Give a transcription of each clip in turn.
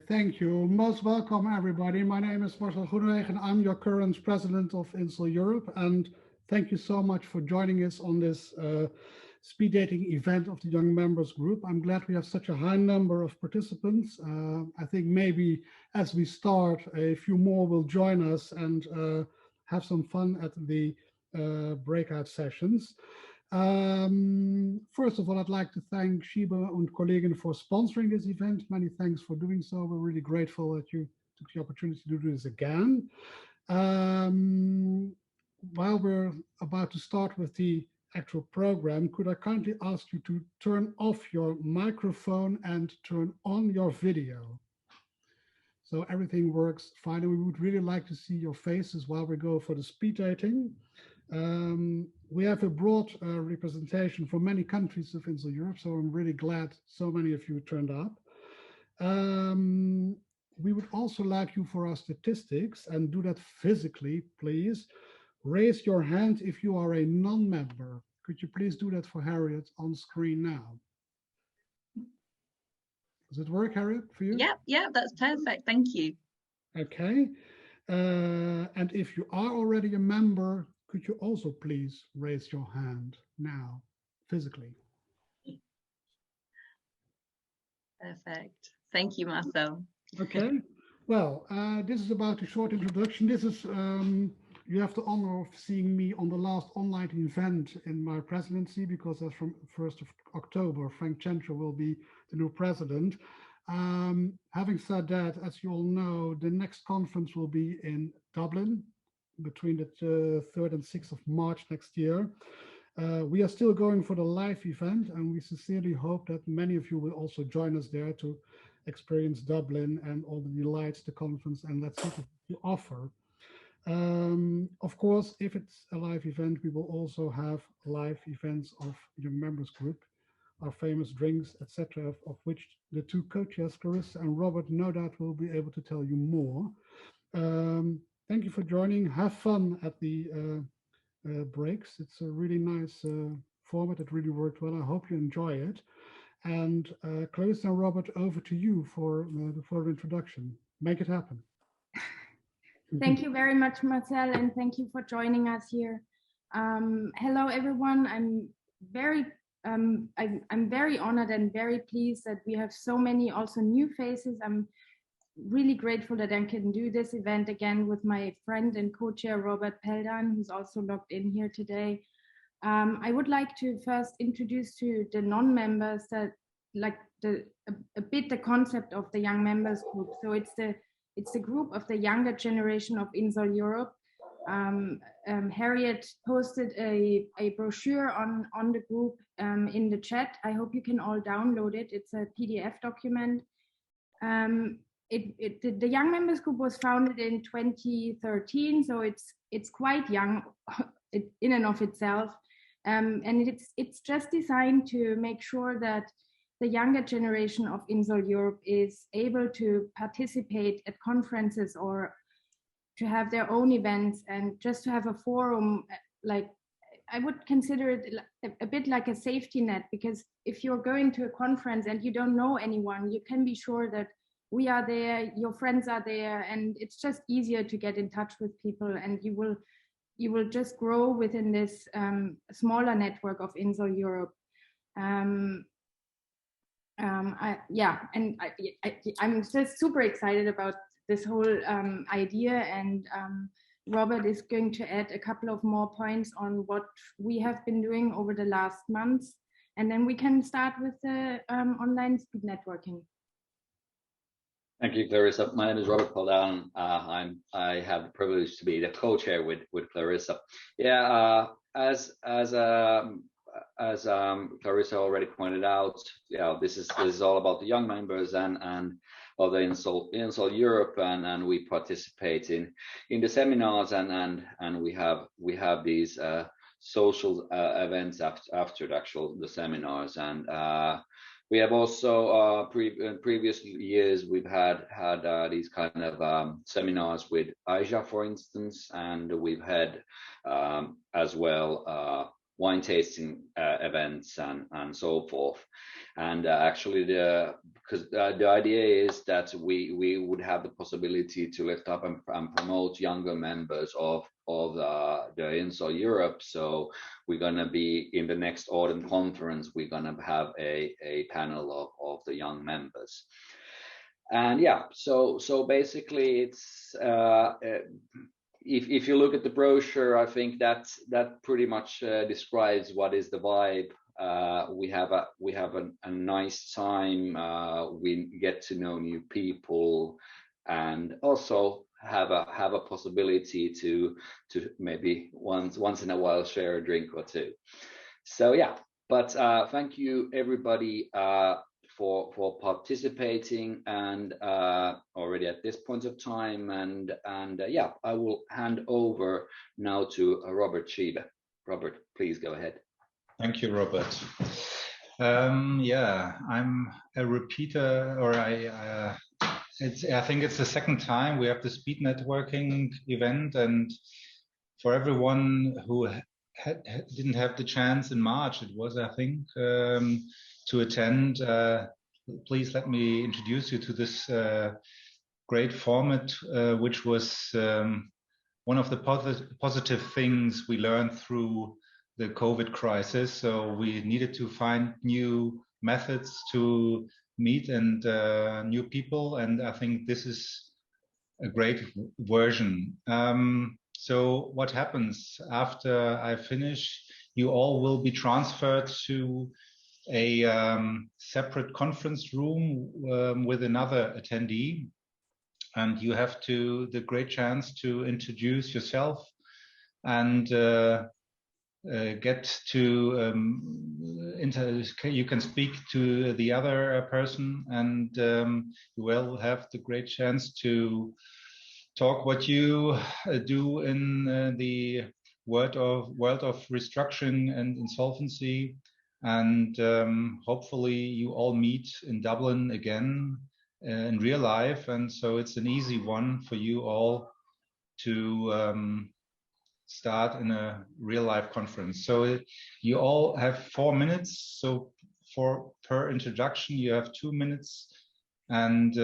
Thank you. Most welcome, everybody. My name is Marcel Groenewegen, and I'm your current president of Insel Europe. And thank you so much for joining us on this speed dating event of the Young Members Group. I'm glad we have such a high number of participants. I think maybe as we start, a few more will join us and have some fun at the breakout sessions. First of all, I'd like to thank Shiba and Kollegen for sponsoring this event. Many thanks for doing so. We're really grateful that you took the opportunity to do this again. While we're about to start with the actual program, could I kindly ask you to turn off your microphone and turn on your video? So everything works fine, and we would really like to see your faces while we go for the speed dating. We have a broad representation from many countries of Insel Europe, so I'm really glad so many of you turned up. We would also like you for our statistics, and do that physically, please. Raise your hand if you are a non-member. Could you please do that for Harriet on screen now? Does it work, Harriet, for you? Yeah, that's perfect. Thank you. Okay. And if you are already a member, could you also please raise your hand now, physically? Perfect. Thank you, Marcel. Okay. Well, this is about a short introduction. This is, you have the honor of seeing me on the last online event in my presidency, because as from 1st of October, Frank Chentra will be the new president. Having said that, as you all know, the next conference will be in Dublin between the 3rd and 6th of March next year. We are still going for the live event, and we sincerely hope that many of you will also join us there to experience Dublin and all the delights the conference and that city to offer. Of course, if it's a live event, we will also have live events of your members group, our famous drinks, etc., of which the two co-chairs, Clarissa and Robert, no doubt will be able to tell you more. Thank you for joining. Have fun at the breaks. It's a really nice format. It really worked well. I hope you enjoy it. And Clarissa and Robert, over to you for the further introduction. Make it happen. Thank you very much, Marcel, and thank you for joining us here. Hello, everyone. I'm very honored and very pleased that we have so many also new faces. I'm really grateful that I can do this event again with my friend and co-chair Robert Peldan, who's also logged in here today. I would like to first introduce to the non-members that a bit the concept of the Young Members Group. So it's the group of the younger generation of Insel Europe. Harriet posted a brochure on the group in the chat. I hope you can all download it. It's a PDF document. The Young Members Group was founded in 2013, so it's quite young in and of itself, and it's just designed to make sure that the younger generation of Insel Europe is able to participate at conferences or to have their own events, and just to have a forum. Like, I would consider it a bit like a safety net, because if you're going to a conference and you don't know anyone, you can be sure that we are there, your friends are there, and it's just easier to get in touch with people, and you will just grow within this smaller network of Insel Europe. I'm just super excited about this whole idea, and Robert is going to add a couple of more points on what we have been doing over the last months, and then we can start with the online speed networking. Thank you, Clarissa. My name is Robert Peldan. I have the privilege to be the co-chair with Clarissa. Yeah, as Clarissa already pointed out, yeah, this is all about the young members and of the Insel Europe, and we participate in the seminars, and we have these social events after the seminars, and we have also in previous years we've had these kind of seminars with Aisha, for instance, and we've had as well wine tasting events and so forth. And actually, because the idea is that we would have the possibility to lift up and promote younger members of the INSOL Europe. So we're gonna be in the next autumn conference. We're gonna have a panel of the young members. And yeah, so basically it's if you look at the brochure, I think that pretty much describes what is the vibe. We have a nice time. We get to know new people, and also have a possibility to maybe once in a while share a drink or two. So yeah, but thank you everybody for participating and already at this point of time, and yeah, I will hand over now to Robert Schiebe. Robert, please go ahead. Thank you, Robert. Yeah, I'm a repeater, or I think it's the second time we have the speed networking event, and for everyone who didn't have the chance in March, it was, I think, to attend, please let me introduce you to this great format, which was one of the positive things we learned through the COVID crisis. So we needed to find new methods to meet and new people, and I think this is a great version. So what happens after I finish? You all will be transferred to a separate conference room with another attendee, and you have the great chance to introduce yourself and get to you can speak to the other person, and you will have the great chance to talk what you do in the world of restructuring and insolvency, and hopefully you all meet in Dublin again in real life, and so it's an easy one for you all to start in a real life conference. So you all have 4 minutes, so per introduction you have 2 minutes, and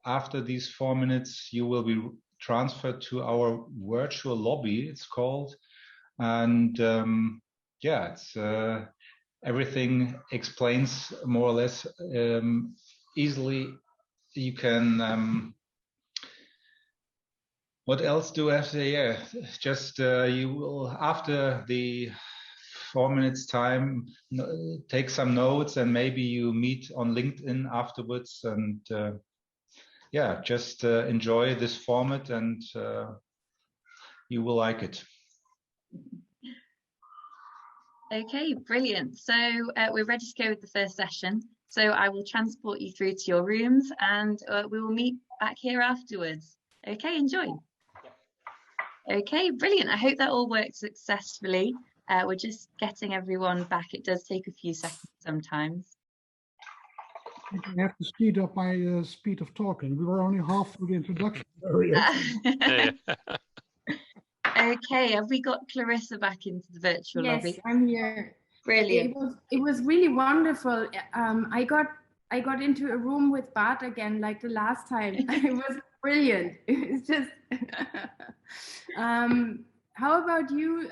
after these 4 minutes you will be transferred to our virtual lobby, it's called, and yeah, it's everything explains more or less easily. You can what else do I have to say? Yeah, just you will, after the 4 minutes time, take some notes, and maybe you meet on LinkedIn afterwards, and yeah, just enjoy this format, and you will like it. Okay, brilliant. So we're ready to go with the first session. So I will transport you through to your rooms, and we will meet back here afterwards. Okay, enjoy. Okay, brilliant. I hope that all worked successfully. We're just getting everyone back. It does take a few seconds sometimes. I have to speed up my speed of talking. We were only half through the introduction. Okay, have we got Clarissa back into the virtual lobby? Yes, I'm here. Brilliant. It was really wonderful. I got into a room with Bart again, like the last time. It was brilliant. It's just. How about you,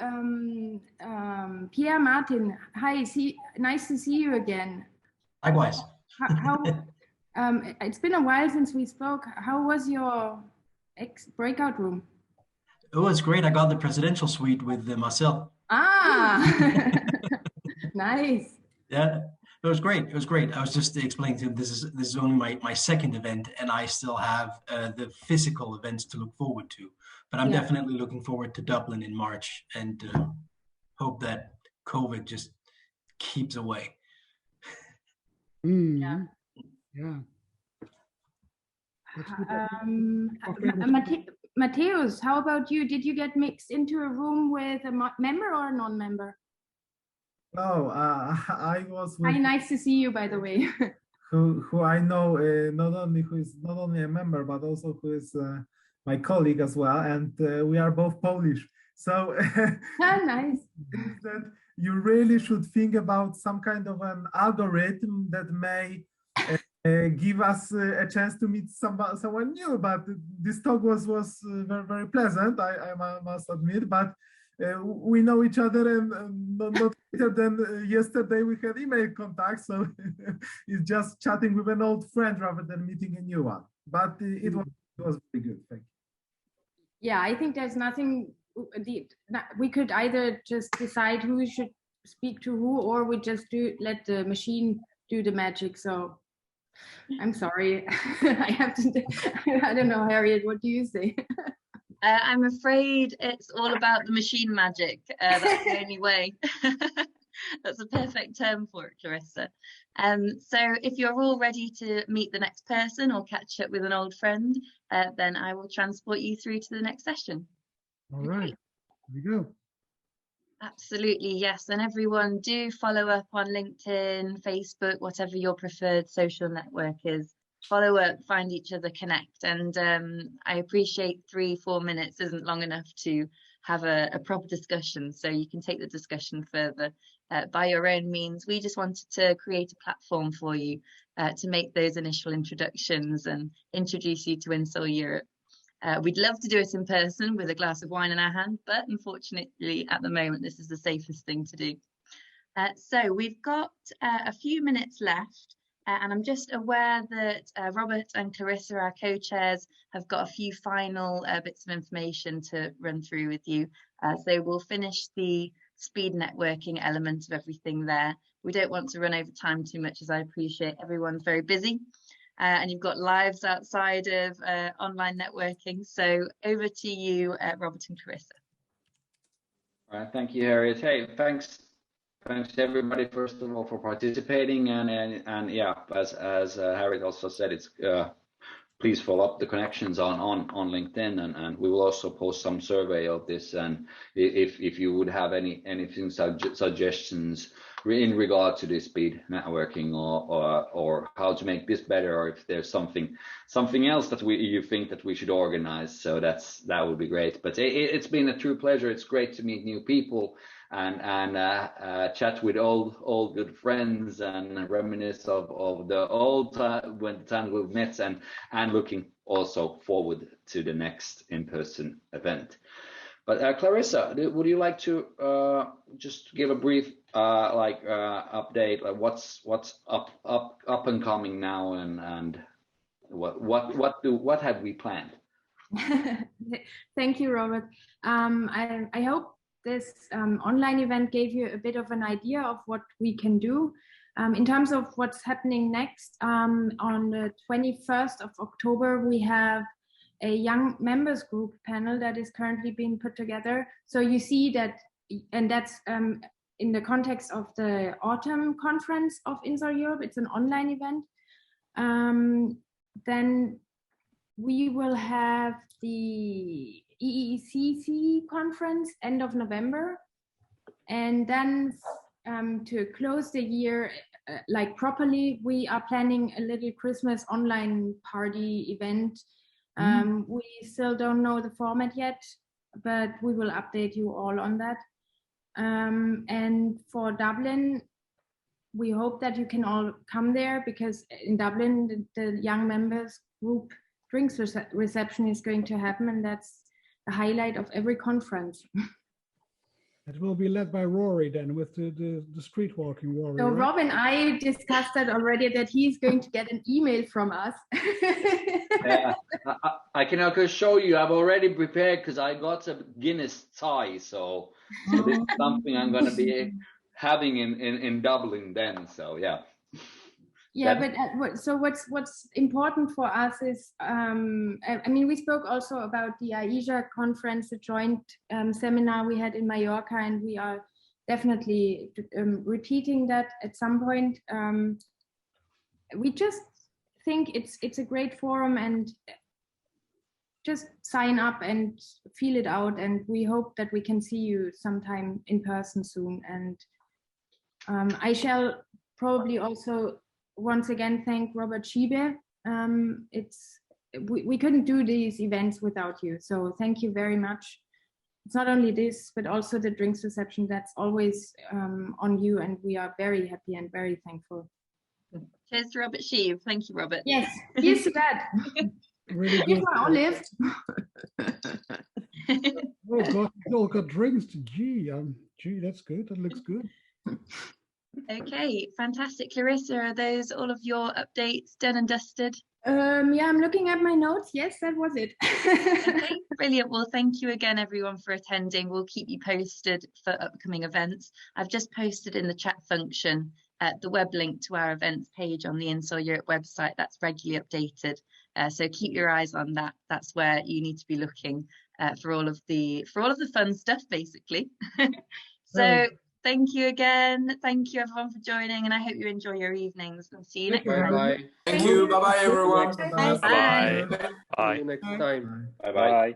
Pierre Martin? Hi, nice to see you again. Likewise. How it's been a while since we spoke. How was your breakout room? It was great. I got the presidential suite with Marcel. Ah, nice. Yeah, it was great. It was great. I was just explaining to him this is only my second event, and I still have the physical events to look forward to. But I'm definitely looking forward to Dublin in March, and hope that COVID just keeps away. Yeah. Matthäus, how about you? Did you get mixed into a room with a member or a non-member? No, I was with Hi, nice to see you, by the way. who I know, not only a member, but also who is my colleague as well, and we are both Polish. So nice. you really should think about some kind of an algorithm that may give us a chance to meet someone new. But this talk was very, very pleasant, I must admit. But we know each other, and not later than yesterday we had email contact. So it's just chatting with an old friend rather than meeting a new one. But it was very good. Thank you. Yeah, I think there's nothing. We could either just decide who should speak to who, or we just let the machine do the magic. So I'm sorry, I have to. I don't know, Harriet. What do you say? I'm afraid it's all about the machine magic. That's the only way. That's a perfect term for it, Clarissa. So if you're all ready to meet the next person or catch up with an old friend, then I will transport you through to the next session. All right, here we go. Absolutely, yes. And everyone do follow up on LinkedIn, Facebook, whatever your preferred social network is. Follow up, find each other, connect. And I appreciate 3-4 minutes isn't long enough to have a proper discussion. So you can take the discussion further by your own means. We just wanted to create a platform for you to make those initial introductions and introduce you to Insol Europe. We'd love to do it in person with a glass of wine in our hand, but unfortunately at the moment this is the safest thing to do. So we've got a few minutes left, and I'm just aware that Robert and Clarissa, our co-chairs, have got a few final bits of information to run through with you. So we'll finish the speed networking element of everything there. We don't want to run over time too much, as I appreciate everyone's very busy. And you've got lives outside of online networking. So over to you, Robert and Clarissa. All right, thank you, Harriet. Hey, thanks to everybody, first of all, for participating. And yeah, as Harriet also said, it's please follow up the connections on LinkedIn, and we will also post some survey of this. And if you would have anything suggestions in regard to this speed networking or how to make this better, or if there's something else that you think that we should organize, so that would be great. But it's been a true pleasure. It's great to meet new people and chat with old good friends and reminisce of the old when the time we've met, and looking also forward to the next in-person event. But Clarissa, would you like to just give a brief update, like what's up and coming now, and what have we planned? Thank you, Robert. I hope this online event gave you a bit of an idea of what we can do. In terms of what's happening next, on the 21st of October, we have a young members group panel that is currently being put together. So you see that, and that's in the context of the autumn conference of Insol Europe. It's an online event. Then we will have the EECC conference end of November. And then to close the year properly, we are planning a little Christmas online party event. We still don't know the format yet, but we will update you all on that. And for Dublin, we hope that you can all come there, because in Dublin, the young members group drinks reception is going to happen, and that's the highlight of every conference. It will be led by Rory then, with the street walking Rory. So right? Rob and I discussed that already, that he's going to get an email from us. Yeah, I can show you. I've already prepared, because I got a Guinness tie, so this is something I'm going to be having in Dublin then. So yeah. Yeah, but so what's important for us is, I mean, we spoke also about the AIJA conference, the joint seminar we had in Mallorca, and we are definitely repeating that at some point. We just think it's a great forum, and just sign up and feel it out, and we hope that we can see you sometime in person soon. And I shall probably also once again thank Robert Schiebe. We couldn't do these events without you, so thank you very much. it's not only this, but also the drinks reception. That's always on you, and we are very happy and very thankful. Cheers to Robert Sheave. Thank you, Robert. Yes, here's to that. Really Here's good. my olive. Oh God, we all got drinks. Gee, that's good. That looks good. Okay, fantastic. Clarissa, are those all of your updates done and dusted? Yeah, I'm looking at my notes. Yes, that was it. Okay, brilliant. Well, thank you again, everyone, for attending. We'll keep you posted for upcoming events. I've just posted in the chat function the web link to our events page on the INSOL Europe website. That's regularly updated. So keep your eyes on that. That's where you need to be looking for all of the fun stuff, basically. So thank you again. Thank you, everyone, for joining, and I hope you enjoy your evenings. And see you next time. Bye. Thank you. Bye bye, everyone. Bye. Bye. Bye. See you next time. Bye bye.